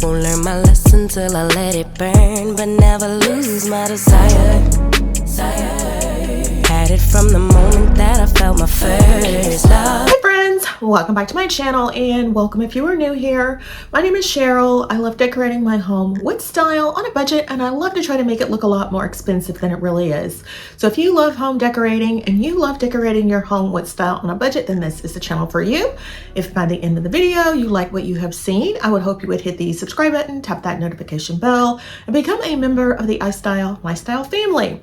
Won't learn my lesson till I let it burn, but never lose my desire. Had it from the moment that I felt my first love. Hi friends, welcome back to my channel and welcome if you are new here. My name is Sheryl. I love decorating my home with style on a budget, and I love to try to make it look a lot more expensive than it really is. So if you love home decorating and you love decorating your home with style on a budget, then this is the channel for you. If by the end of the video you like what you have seen, I would hope you would hit the subscribe button, tap that notification bell, and become a member of the iStylEMYSTYLE family.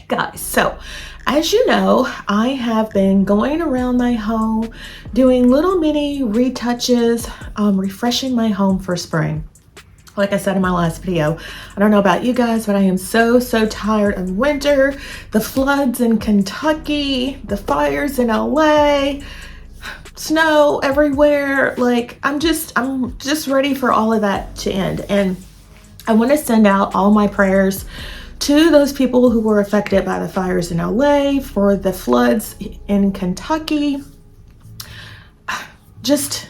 Guys, so as you know, I have been going around my home doing little mini retouches, refreshing my home for spring. Like I said in my last video, I don't know about you guys, but I am so tired of winter, the floods in Kentucky, the fires in LA, snow everywhere. Like I'm just ready for all of that to end. And I want to send out all my prayers to those people who were affected by the fires in LA, for the floods in Kentucky. I'm just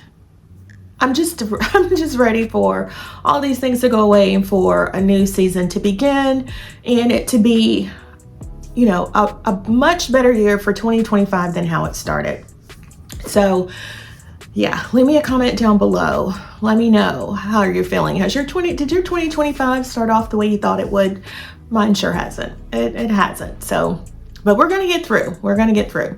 ready for all these things to go away and for a new season to begin, and it to be, you know, a much better year for 2025 than how it started. So yeah, leave me a comment down below. Let me know how you're feeling. Did your 2025 start off the way you thought it would? Mine sure hasn't. It hasn't. So, but we're going to get through. We're going to get through.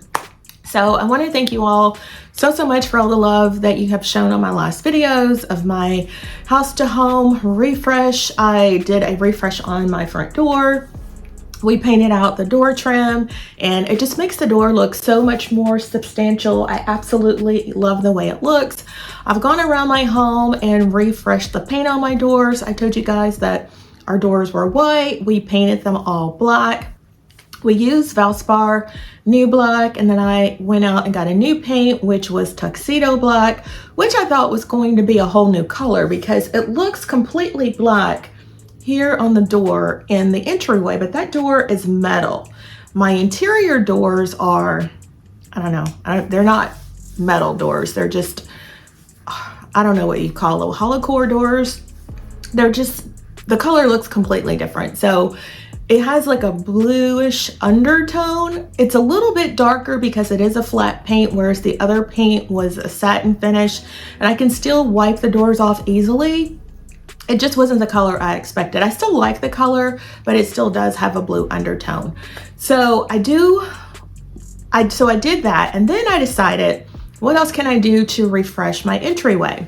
So I want to thank you all so much for all the love that you have shown on my last videos of my house to home refresh. I did a refresh on my front door. We painted out the door trim and it just makes the door look so much more substantial. I absolutely love the way it looks. I've gone around my home and refreshed the paint on my doors. I told you guys that our doors were white. We painted them all black. We used Valspar new black, and then I went out and got a new paint, which was tuxedo black, which I thought was going to be a whole new color because it looks completely black here on the door in the entryway, but that door is metal. My interior doors are, I don't know, they're not metal doors. They're just, I don't know what you call them, hollow core doors. They're just, the color looks completely different. So it has like a bluish undertone. It's a little bit darker because it is a flat paint, whereas the other paint was a satin finish, and I can still wipe the doors off easily. It just wasn't the color I expected. I still like the color, but it still does have a blue undertone. So I did that, and then I decided, what else can I do to refresh my entryway?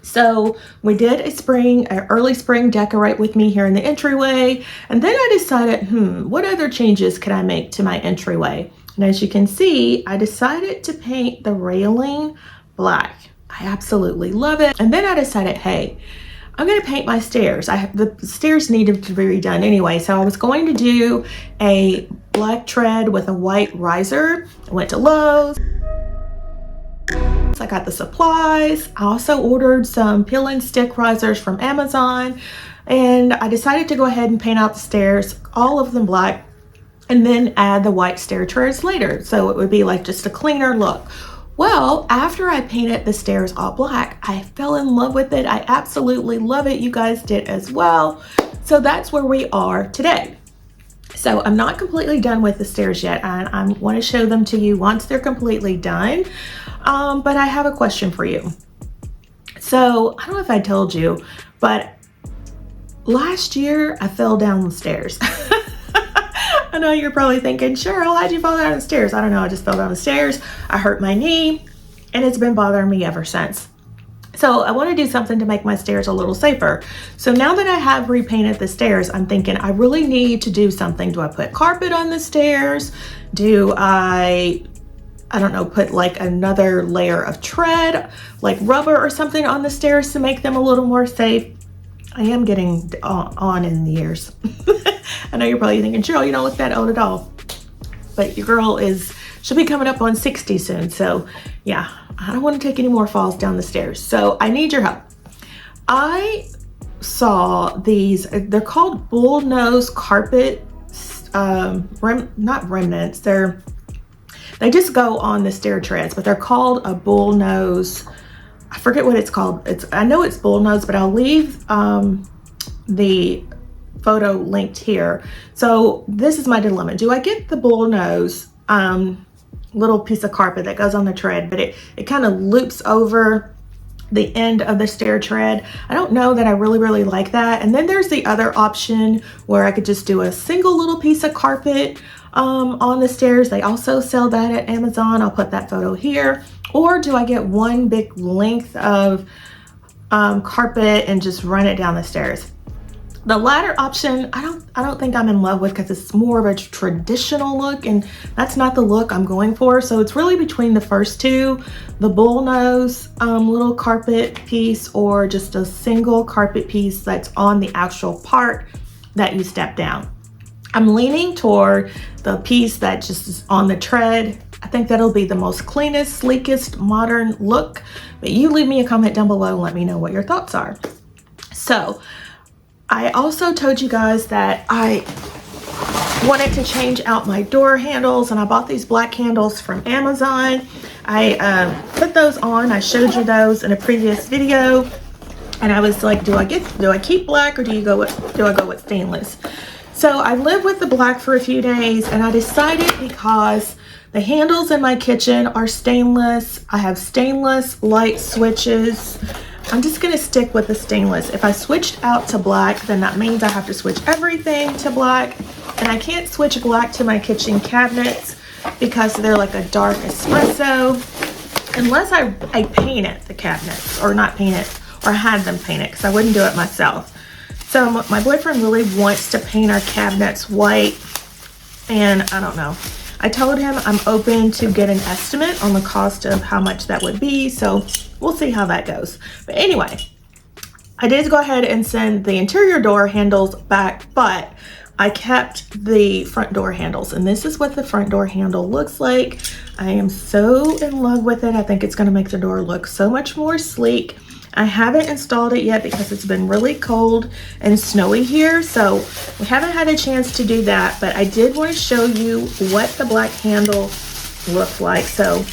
So we did an early spring decorate with me here in the entryway. And then I decided, what other changes could I make to my entryway? And as you can see, I decided to paint the railing black. I absolutely love it. And then I decided, hey, I'm going to paint my stairs. The stairs needed to be redone anyway. So I was going to do a black tread with a white riser. I went to Lowe's. I got the supplies. I also ordered some peel and stick risers from Amazon, and I decided to go ahead and paint out the stairs, all of them black, and then add the white stair treads later. So it would be like just a cleaner look. Well, after I painted the stairs all black, I fell in love with it. I absolutely love it. You guys did as well. So that's where we are today. So I'm not completely done with the stairs yet, and I want to show them to you once they're completely done. But I have a question for you. So I don't know if I told you, but last year I fell down the stairs. I know you're probably thinking, Sheryl, how'd you fall down the stairs? I don't know, I just fell down the stairs. I hurt my knee, and it's been bothering me ever since. So I want to do something to make my stairs a little safer. So now that I have repainted the stairs, I'm thinking I really need to do something. Do I put carpet on the stairs? Do I don't know, put like another layer of tread, like rubber or something on the stairs to make them a little more safe? I am getting on in the years. I know you're probably thinking, Sheryl, you don't look that old at all. But your girl she'll be coming up on 60 soon. So yeah, I don't want to take any more falls down the stairs. So I need your help. I saw these, they're called bullnose carpet, not remnants, they just go on the stair treads, but they're called a bullnose I forget what it's called. I know it's bullnose, but I'll leave the photo linked here. So this is my dilemma. Do I get the bullnose little piece of carpet that goes on the tread, but it kind of loops over the end of the stair tread? I don't know that I really like that. And then there's the other option where I could just do a single little piece of carpet on the stairs. They also sell that at Amazon. I'll put that photo here. Or do I get one big length of carpet and just run it down the stairs? The latter option, I don't think I'm in love with, because it's more of a traditional look, and that's not the look I'm going for. So it's really between the first two, the bullnose little carpet piece, or just a single carpet piece that's on the actual part that you step down. I'm leaning toward the piece that just is on the tread. I think that'll be the most cleanest, sleekest, modern look. But you leave me a comment down below and let me know what your thoughts are. So I also told you guys that I wanted to change out my door handles, and I bought these black handles from Amazon. I put those on. I showed you those in a previous video, and I was like, do I keep black, or do I go with stainless? So I lived with the black for a few days, and I decided, because the handles in my kitchen are stainless, I have stainless light switches, I'm just gonna stick with the stainless. If I switched out to black, then that means I have to switch everything to black, and I can't switch black to my kitchen cabinets because they're like a dark espresso, unless I painted the cabinets, or not paint it, or had them painted, because I wouldn't do it myself. So my boyfriend really wants to paint our cabinets white, and I don't know. I told him I'm open to get an estimate on the cost of how much that would be, so we'll see how that goes. But anyway, I did go ahead and send the interior door handles back, but I kept the front door handles, and this is what the front door handle looks like. I am so in love with it. I think it's going to make the door look so much more sleek. I haven't installed it yet because it's been really cold and snowy here, so we haven't had a chance to do that, but I did want to show you what the black handle looks like. So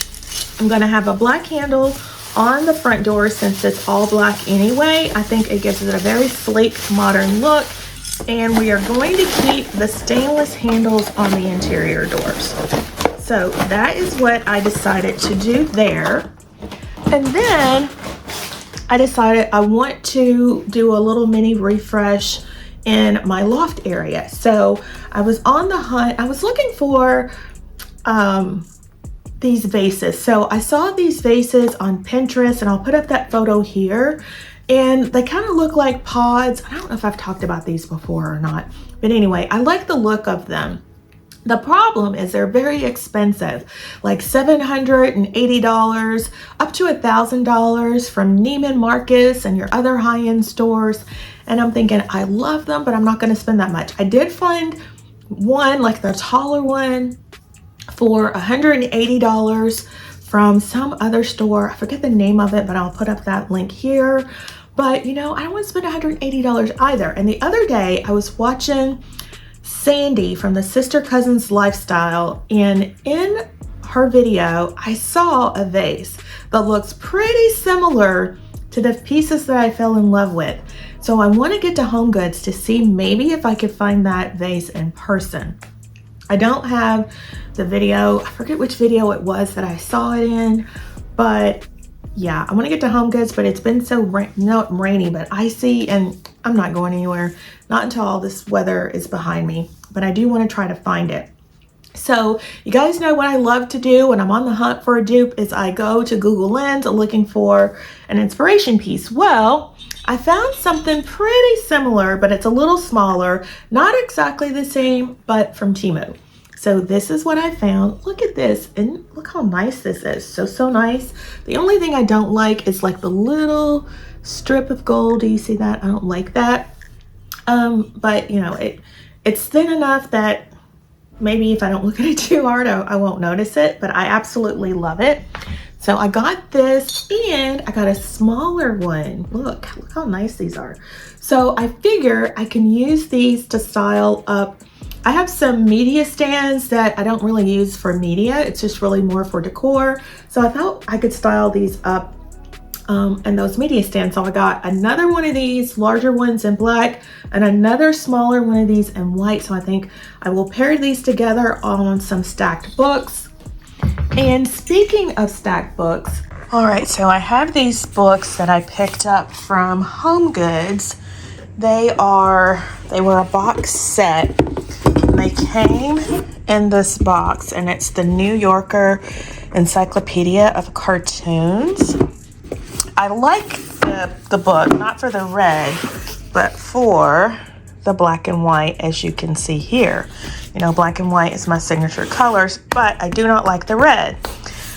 I'm going to have a black handle on the front door, since it's all black anyway. I think it gives it a very sleek, modern look, and we are going to keep the stainless handles on the interior doors. So that is what I decided to do there. And then I decided I want to do a little mini refresh in my loft area. So I was on the hunt. I was looking for these vases. So I saw these vases on Pinterest, and I'll put up that photo here. And they kind of look like pods. I don't know if I've talked about these before or not. But anyway, I like the look of them. The problem is they're very expensive, like $780 up to $1,000 from Neiman Marcus and your other high-end stores. And I'm thinking, I love them, but I'm not going to spend that much. I did find one, like the taller one, for $180 from some other store. I forget the name of it, but I'll put up that link here. But you know, I don't want to spend $180 either. And the other day I was watching Sandy from the Sister Cousins Lifestyle, and in her video I saw a vase that looks pretty similar to the pieces that I fell in love with. So I want to get to Homegoods to see maybe if I could find that vase in person. I don't have the video. I forget which video it was that I saw it in, but yeah, I want to get to Homegoods, but it's been so not rainy, but icy, and I'm not going anywhere, not until all this weather is behind me, but I do want to try to find it. So you guys know what I love to do when I'm on the hunt for a dupe is I go to Google Lens looking for an inspiration piece. Well, I found something pretty similar, but it's a little smaller, not exactly the same, but from Temu. So this is what I found. Look at this, and look how nice this is. So nice. The only thing I don't like is like the little strip of gold. Do you see that? I don't like that. But you know, it's thin enough that maybe if I don't look at it too hard, I won't notice it, but I absolutely love it. So I got this, and I got a smaller one. Look how nice these are. So I figure I can use these to style up. I have some media stands that I don't really use for media. It's just really more for decor. So I thought I could style these up and those media stands. So I got another one of these larger ones in black and another smaller one of these in white. So I think I will pair these together on some stacked books. And speaking of stacked books, all right, so I have these books that I picked up from Homegoods. They were a box set. They came in this box, and it's the New Yorker Encyclopedia of Cartoons. I like the book, not for the red, but for the black and white, as you can see here. You know, black and white is my signature colors, but I do not like the red.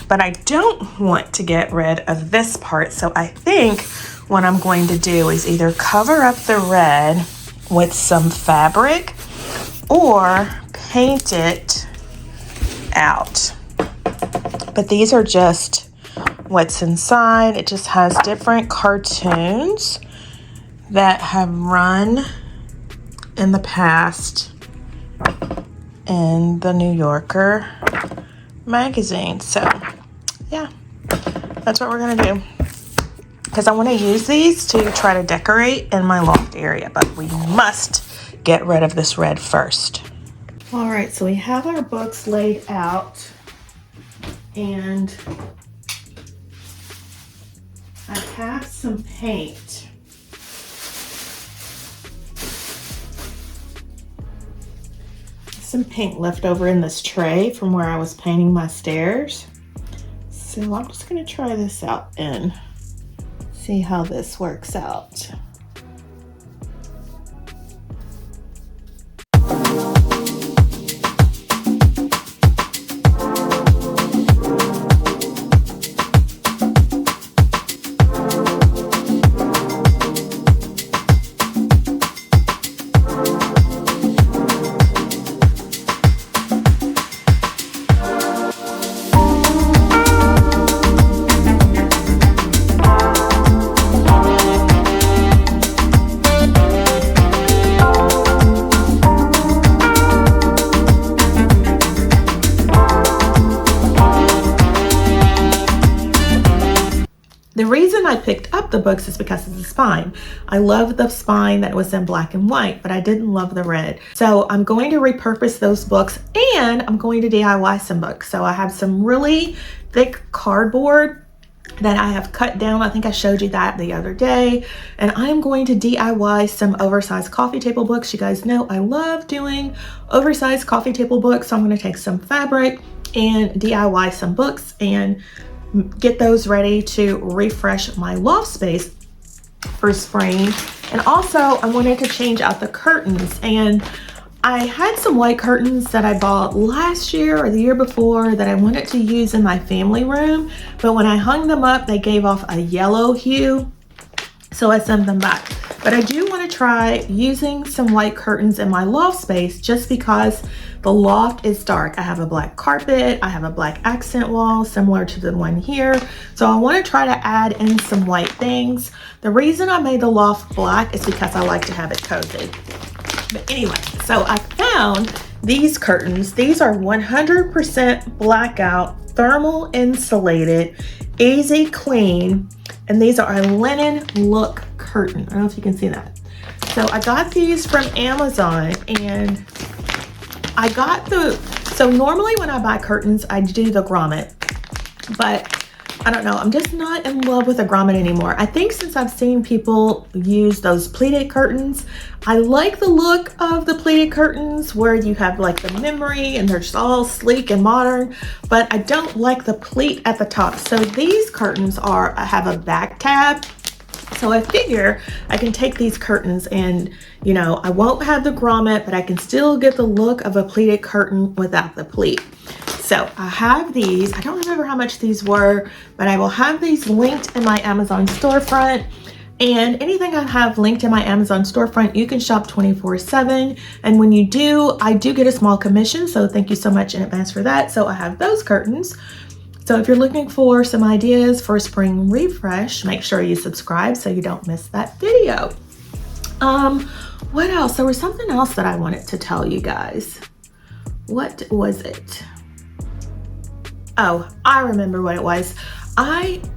But I don't want to get rid of this part, so I think what I'm going to do is either cover up the red with some fabric or paint it out. But these are just what's inside. It just has different cartoons that have run in the past in the New Yorker magazine. So yeah, that's what we're gonna do, because I want to use these to try to decorate in my loft area, but we must get rid of this red first. All right, so we have our books laid out, and I have some paint. Some paint left over in this tray from where I was painting my stairs. So I'm just gonna try this out and see how this works out. The reason I picked up the books is because of the spine. I love the spine that was in black and white, but I didn't love the red. So I'm going to repurpose those books, and I'm going to DIY some books. So I have some really thick cardboard that I have cut down. I think I showed you that the other day. And I'm going to DIY some oversized coffee table books. You guys know I love doing oversized coffee table books. So I'm going to take some fabric and DIY some books and get those ready to refresh my loft space for spring. And also I wanted to change out the curtains, and I had some white curtains that I bought last year or the year before that I wanted to use in my family room, but when I hung them up they gave off a yellow hue, so I sent them back. But I do want to try using some white curtains in my loft space, just because the loft is dark. I have a black carpet, I have a black accent wall similar to the one here. So I want to try to add in some white things. The reason I made the loft black is because I like to have it cozy. But anyway, so I found these curtains. These are 100% blackout, thermal insulated, easy clean, and these are a linen look curtain. I don't know if you can see that. So I got these from Amazon, and I got so normally when I buy curtains, I do the grommet, but I don't know, I'm just not in love with the grommet anymore. I think since I've seen people use those pleated curtains, I like the look of the pleated curtains where you have like the memory and they're just all sleek and modern, but I don't like the pleat at the top. So these curtains I have a back tab. So I figure I can take these curtains and, you know, I won't have the grommet, but I can still get the look of a pleated curtain without the pleat. So I have these. I don't remember how much these were, but I will have these linked in my Amazon storefront. And anything I have linked in my Amazon storefront, you can shop 24/7. And when you do, I do get a small commission. So thank you so much in advance for that. So I have those curtains. So if you're looking for some ideas for spring refresh, make sure you subscribe so you don't miss that video. What else? There was something else that I wanted to tell you guys. What was it? Oh, I remember what it was.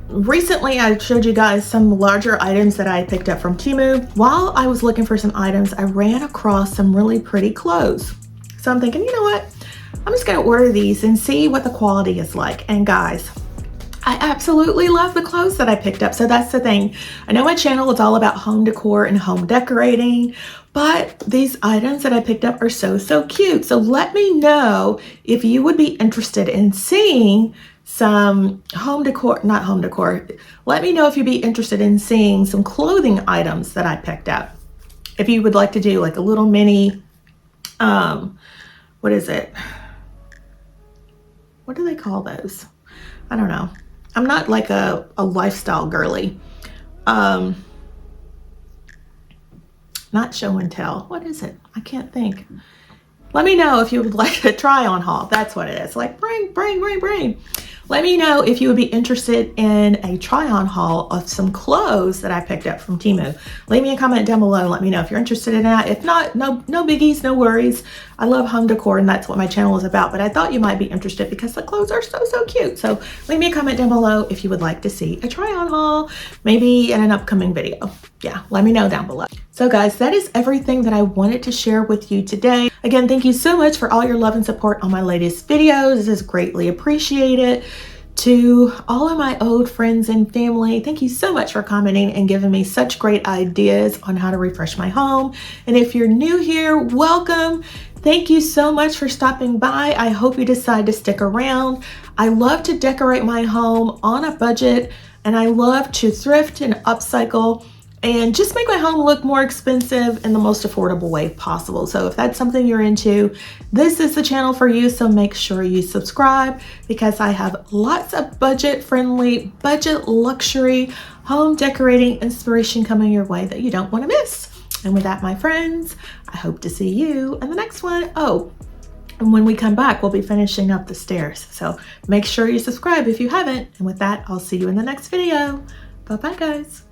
Recently I showed you guys some larger items that I picked up from Temu. While I was looking for some items, I ran across some really pretty clothes. So I'm thinking, you know what? I'm just gonna order these and see what the quality is like. And guys, I absolutely love the clothes that I picked up. So that's the thing. I know my channel is all about home decor and home decorating, but these items that I picked up are so cute. So let me know if you would be interested in seeing some not home decor. Let me know if you'd be interested in seeing some clothing items that I picked up. If you would like to do like a little mini, what is it? What do they call those? I don't know. I'm not like a lifestyle girly. Not show and tell. What is it? I can't think. Let me know if you would like a try on haul. That's what it is. Like bring. Let me know if you would be interested in a try on haul of some clothes that I picked up from Temu. Leave me a comment down below and let me know if you're interested in that. If not, no biggies, no worries. I love home decor and that's what my channel is about, but I thought you might be interested because the clothes are so cute. So leave me a comment down below if you would like to see a try on haul, maybe in an upcoming video. Yeah, let me know down below. So guys, that is everything that I wanted to share with you today. Again, thank you so much for all your love and support on my latest videos. This is greatly appreciated. To all of my old friends and family, thank you so much for commenting and giving me such great ideas on how to refresh my home. And if you're new here, welcome. Thank you so much for stopping by. I hope you decide to stick around. I love to decorate my home on a budget, and I love to thrift and upcycle and just make my home look more expensive in the most affordable way possible. So if that's something you're into, this is the channel for you. So make sure you subscribe because I have lots of budget-friendly, budget luxury home decorating inspiration coming your way that you don't want to miss. And with that, my friends, I hope to see you in the next one. Oh, and when we come back, we'll be finishing up the stairs. So make sure you subscribe if you haven't. And with that, I'll see you in the next video. Bye-bye, guys.